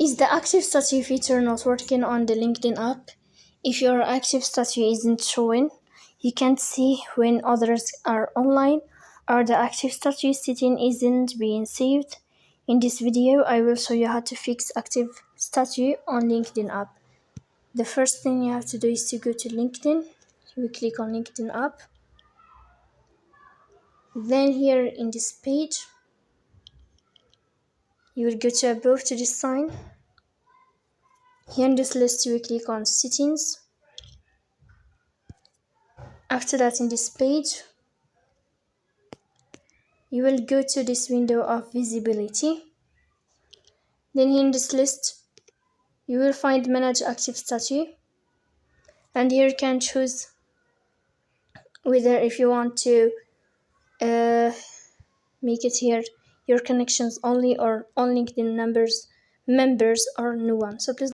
Is the active statue feature not working on the LinkedIn app? If your active statue isn't showing, you can't see when others are online, or the active statue setting isn't being saved. In this video, I will show you how to fix active statue on LinkedIn app. The first thing you have to do is to go to LinkedIn. You will click on LinkedIn app. Then here in this page, you will go to above to this sign. Here in this list, you will click on settings. After that, in this page, you will go to this window of visibility. Then here in this list, you will find manage active statue. And here you can choose whether if you want to make it here your connections only or on LinkedIn members or no one. So please